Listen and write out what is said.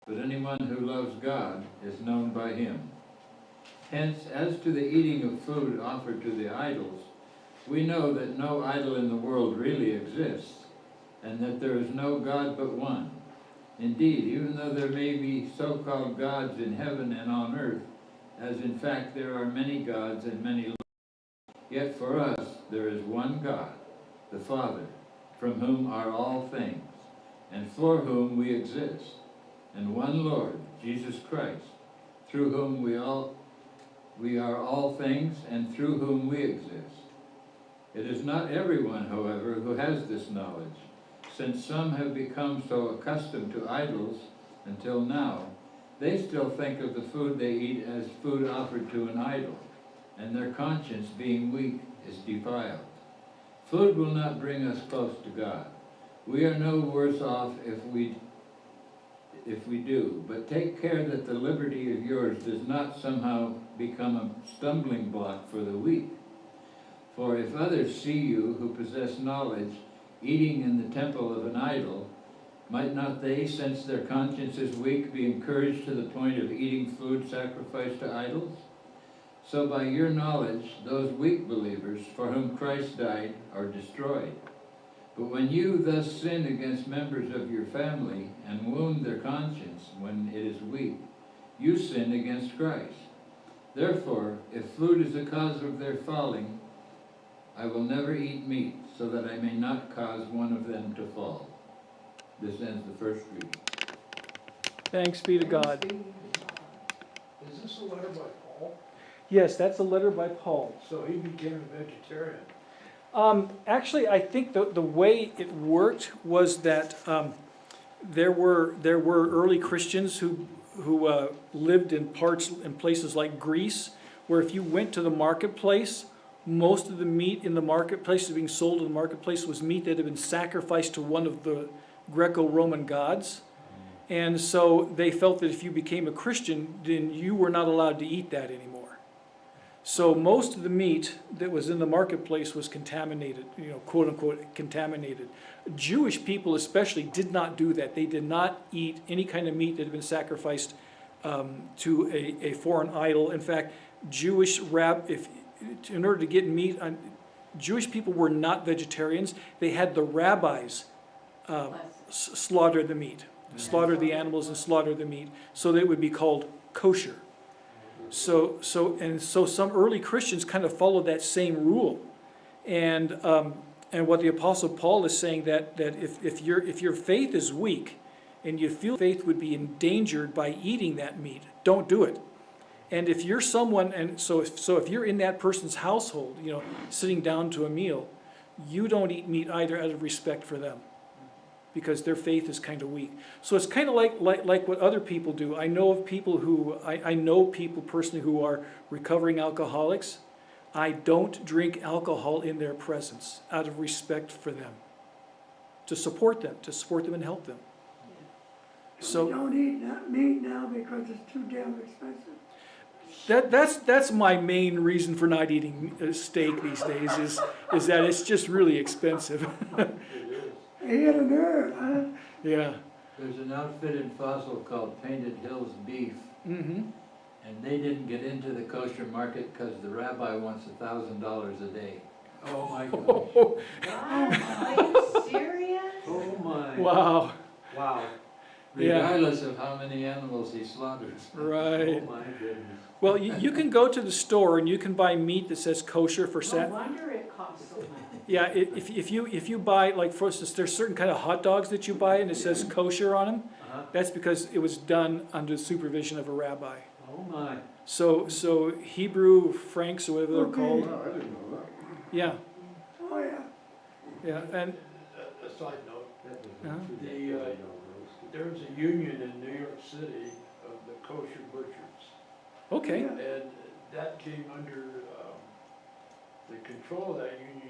but anyone who loves God is known by him. Hence, as to the eating of food offered to the idols, we know that no idol in the world really exists, and that there is no God but one. Indeed, even though there may be so-called gods in heaven and on earth, as in fact there are many gods and many lords, yet for us there is one God, the Father, from whom are all things, and for whom we exist, and one Lord, Jesus Christ, through whom we are all things, and through whom we exist. It is not everyone, however, who has this knowledge, since some have become so accustomed to idols until now, they still think of the food they eat as food offered to an idol, and their conscience, being weak, is defiled. Food will not bring us close to God. We are no worse off if we do, but take care that the liberty of yours does not somehow become a stumbling block for the weak. For if others see you who possess knowledge eating in the temple of an idol, might not they, since their conscience is weak, be encouraged to the point of eating food sacrificed to idols? So by your knowledge, those weak believers for whom Christ died are destroyed. But when you thus sin against members of your family and wound their conscience when it is weak, you sin against Christ. Therefore, if food is the cause of their falling, I will never eat meat, so that I may not cause one of them to fall. This ends the first reading. Thanks be to God. Is this a letter by Paul? Yes, that's a letter by Paul. So he became a vegetarian. Actually, I think the way it worked was that there were early Christians who lived in places like Greece, where if you went to the marketplace, most of the meat in the marketplace being sold in the marketplace was meat that had been sacrificed to one of the Greco-Roman gods. And so they felt that if you became a Christian, then you were not allowed to eat that anymore. So most of the meat that was in the marketplace was contaminated, quote unquote contaminated. Jewish people especially did not do that. They did not eat any kind of meat that had been sacrificed to a foreign idol. In fact, in order to get meat, Jewish people were not vegetarians. They had the rabbis slaughter the meat, slaughter the animals and slaughter the meat, so that it would be called kosher. So some early Christians kind of followed that same rule, and what the Apostle Paul is saying that if your faith is weak, and you feel faith would be endangered by eating that meat, don't do it. And if you're someone, and so if you're in that person's household, sitting down to a meal, you don't eat meat either out of respect for them, because their faith is kind of weak. So it's kind of like what other people do. I know of people I know people personally who are recovering alcoholics. I don't drink alcohol in their presence out of respect for them, to support them and help them. So we don't eat meat now because it's too damn expensive. That's my main reason for not eating steak these days is that it's just really expensive. He had a nerve, huh? Yeah. There's an outfit in Fossil called Painted Hills Beef, Mm-hmm. and they didn't get into the kosher market because the rabbi wants $1,000 a day. Oh my gosh. Oh, Wow, are you serious? Oh my. wow. Wow. Yeah. Regardless of how many animals he slaughters. Right. Oh my goodness. Well, you can go to the store and you can buy meat that says kosher for No wonder it costs so much. Yeah, if you buy, like, for instance, there's certain kind of hot dogs that you buy and it says kosher on them. That's because it was done under the supervision of a rabbi. Oh my. So Hebrew Franks or whatever they're called. I didn't know that. Yeah, Oh, yeah. yeah, and A side note, uh-huh. there was a union in New York City of the kosher butchers. Okay. Yeah. And that came under the control of that union